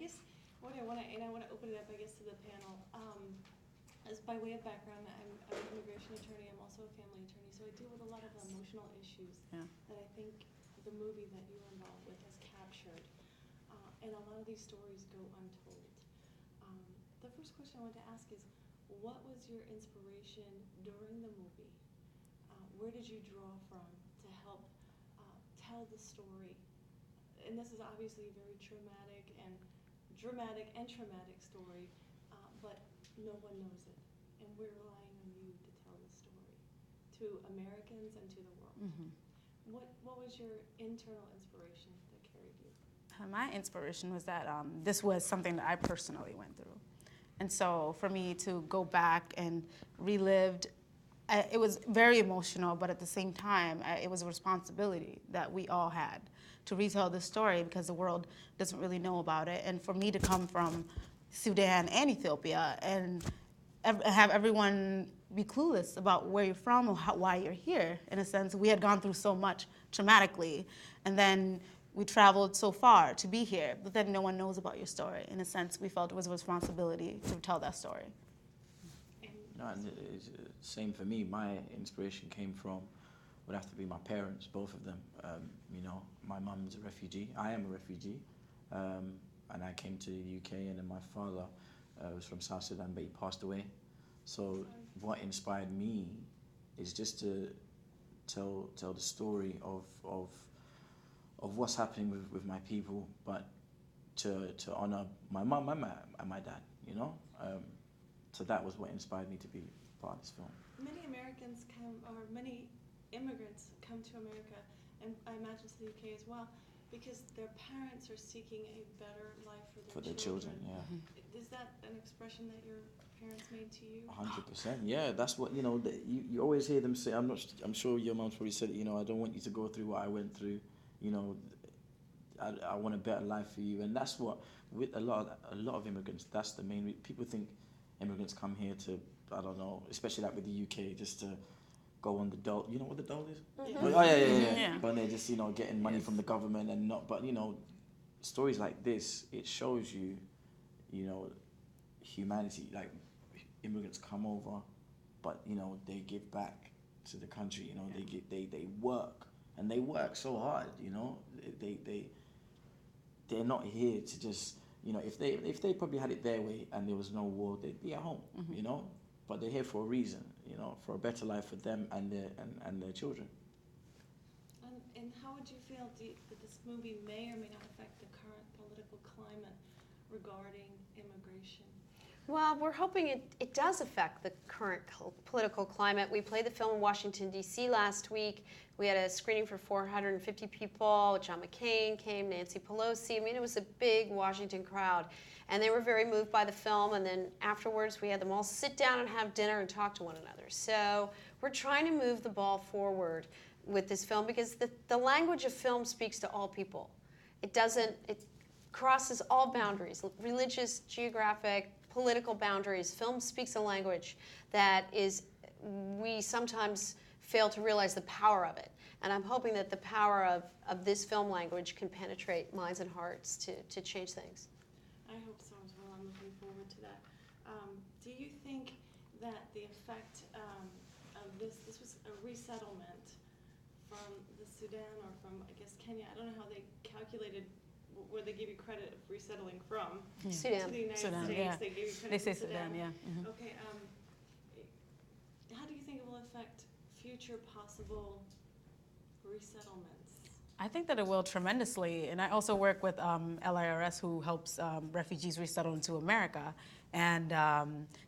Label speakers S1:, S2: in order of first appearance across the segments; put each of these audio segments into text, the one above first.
S1: guess what I want to open it up, I guess, to the panel. As by way of background, I'm an immigration attorney. I'm also a family attorney, so I deal with a lot of emotional issues that I think the movie that you're involved with has captured. And a lot of these stories go untold. The first question I want to ask is, what was your inspiration during the movie? Where did you draw from to help tell the story? And this is obviously a very dramatic and traumatic story, but no one knows it. And we're relying on you to tell the story to Americans and to the world. Mm-hmm. What was your internal inspiration that carried you?
S2: My inspiration was that this was something that I personally went through. And so for me to go back and relive, it was very emotional, but at the same time, it was a responsibility that we all had to retell the story because the world doesn't really know about it. And for me to come from Sudan and Ethiopia and have everyone be clueless about where you're from or why you're here, in a sense, we had gone through so much traumatically, and then we traveled so far to be here, but then no one knows about your story. In a sense, we felt it was a responsibility to tell that story.
S3: No, and it's same for me. My inspiration came from, would have to be my parents, both of them. My mum's a refugee. I am a refugee, and I came to the UK, and then my father was from South Sudan, but he passed away. So what inspired me is just to tell the story of what's happening with my people, but to honor my mum and my dad, So that was what inspired me to be part of this film.
S1: Many many immigrants come to America, and I imagine to the UK as well, because their parents are seeking a better life for their children.
S3: Yeah.
S1: Mm-hmm. Is that an expression that your parents made to you?
S3: 100%. Yeah, that's what you always hear them say. I'm sure your mom's probably said it. I don't want you to go through what I went through. I want a better life for you, and that's what with a lot of immigrants. That's the main. People think immigrants come here to, I don't know, especially like with the UK, just to go on the dole. You know what the dole is?
S1: Mm-hmm.
S3: Oh yeah. But they're just getting money from the government and not. But stories like this, it shows you, humanity. Like immigrants come over, but they give back to the country. They work, and they work so hard. They're not here to just. If they probably had it their way and there was no war, they'd be at home. Mm-hmm. But they're here for a reason. For a better life for them and their children.
S1: And how would you feel that this movie may or may not affect the current political climate regarding immigration?
S4: Well, we're hoping it does affect the current political climate. We played the film in Washington, D.C. last week. We had a screening for 450 people. John McCain came, Nancy Pelosi. I mean, it was a big Washington crowd. And they were very moved by the film. And then afterwards, we had them all sit down and have dinner and talk to one another. So we're trying to move the ball forward with this film because the language of film speaks to all people. It crosses all boundaries, religious, geographic, political boundaries. Film speaks a language that we sometimes fail to realize the power of it. And I'm hoping that the power of this film language can penetrate minds and hearts to change things.
S1: I hope so as well. I'm looking forward to that. Do you think that the effect of this was a resettlement from the Sudan or from, I guess, Kenya? I don't know how they calculated where they give you credit of resettling from.
S4: Sudan.
S1: To the United
S2: Sudan,
S1: States,
S2: yeah.
S1: they give you credit
S2: They say
S1: for
S2: Sudan, yeah. Mm-hmm.
S1: Okay, how do you think it will affect future possible resettlements?
S2: I think that it will tremendously, and I also work with LIRS, who helps refugees resettle into America, and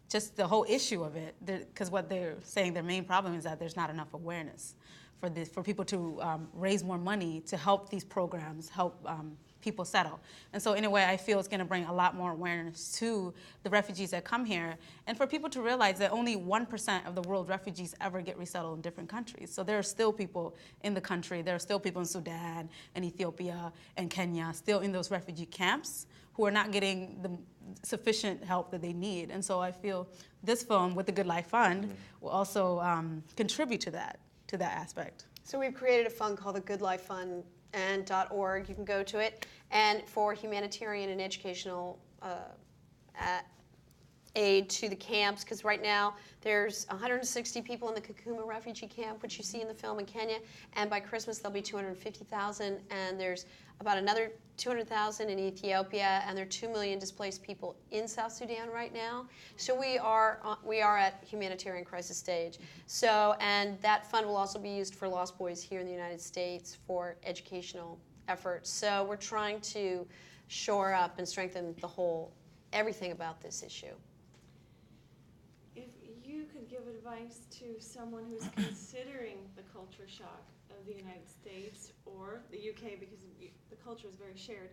S2: just the whole issue of it, because what they're saying, their main problem is that there's not enough awareness for people to raise more money to help these programs help people settle. And so in a way, I feel it's going to bring a lot more awareness to the refugees that come here, and for people to realize that only 1% of the world refugees ever get resettled in different countries. So there are still people in the country, there are still people in Sudan and Ethiopia and Kenya still in those refugee camps who are not getting the sufficient help that they need. And so I feel this film with the Good Life Fund will also contribute to that aspect.
S4: So we've created a fund called the Good Life Fund and .org. You can go to it. And for humanitarian and educational aid to the camps, because right now there's 160 people in the Kakuma refugee camp, which you see in the film in Kenya, and by Christmas there'll be 250,000, and there's about another 200,000 in Ethiopia, and there are 2 million displaced people in South Sudan right now. So we are at humanitarian crisis stage. So, and that fund will also be used for lost boys here in the United States for educational efforts. So we're trying to shore up and strengthen everything about this issue.
S1: If you could give advice to someone who's considering the culture shock of the United States or the UK, because the culture is very shared,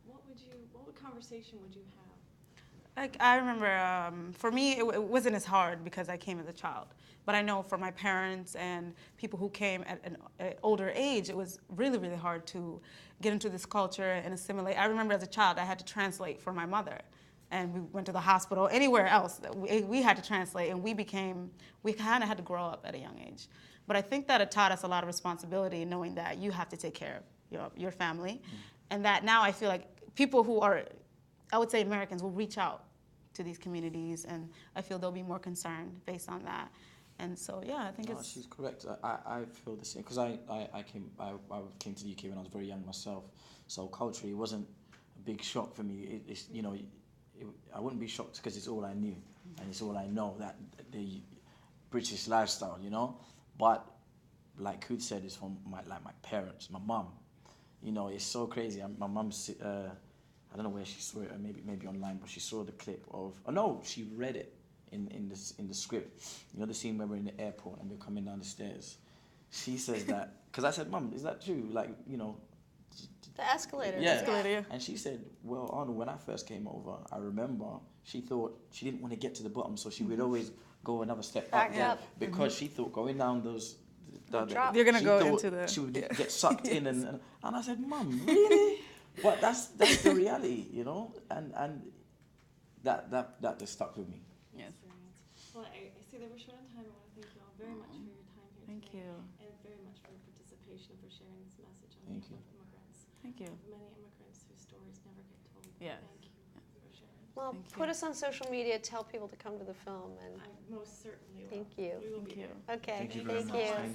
S1: what conversation would you have?
S2: Like, I remember, for me, it wasn't as hard because I came as a child. But I know for my parents and people who came at an older age, it was really, really hard to get into this culture and assimilate. I remember as a child, I had to translate for my mother. And we went to the hospital, anywhere else, we had to translate, and we kind of had to grow up at a young age. But I think that it taught us a lot of responsibility, knowing that you have to take care of your family. And that now I feel like people who are, I would say Americans, will reach out to these communities, and I feel they'll be more concerned based on that. And so, yeah, I think
S3: she's correct. I feel the same, because I came to the UK when I was very young myself. So culturally, it wasn't a big shock for me. I wouldn't be shocked because it's all I knew and it's all I know, that the British lifestyle, But like Koot said, it's from my parents, my mum. It's so crazy. My mum's, I don't know where she saw it, or maybe online, but she saw the clip of. Oh no, she read it in the script. The scene where we're in the airport and we're coming down the stairs. She says that because I said, "Mum, is that true?"
S4: The escalator.
S3: Yeah.
S2: Escalator.
S3: And she said, well, Arnold, when I first came over, I remember she thought she didn't want to get to the bottom, so she would always go another step
S4: Back
S3: up.
S4: up.
S3: Because she thought going down those...
S2: You're going to go
S3: thought
S2: into the...
S3: she would get sucked in. And I said, Mum, really? But that's the reality, And that just stuck with me.
S2: Yes.
S1: Well, I see that we're short on time. I want to thank you all very much for your time here
S2: Thank
S1: today.
S2: you.
S1: And very much for your participation, for sharing this message on
S3: Thank
S1: behalf
S3: you.
S1: of immigrants.
S2: Thank you.
S1: Many immigrants whose stories never get told.
S2: Yes.
S1: Thank you for sharing.
S4: Well,
S2: Thank you.
S4: put us on social media, tell people to come to the film, and
S1: I most certainly will.
S4: thank you.
S1: We will
S2: Thank
S1: be
S2: you.
S1: there.
S4: Okay,
S3: Thank you very much.
S4: you.
S3: Thank you.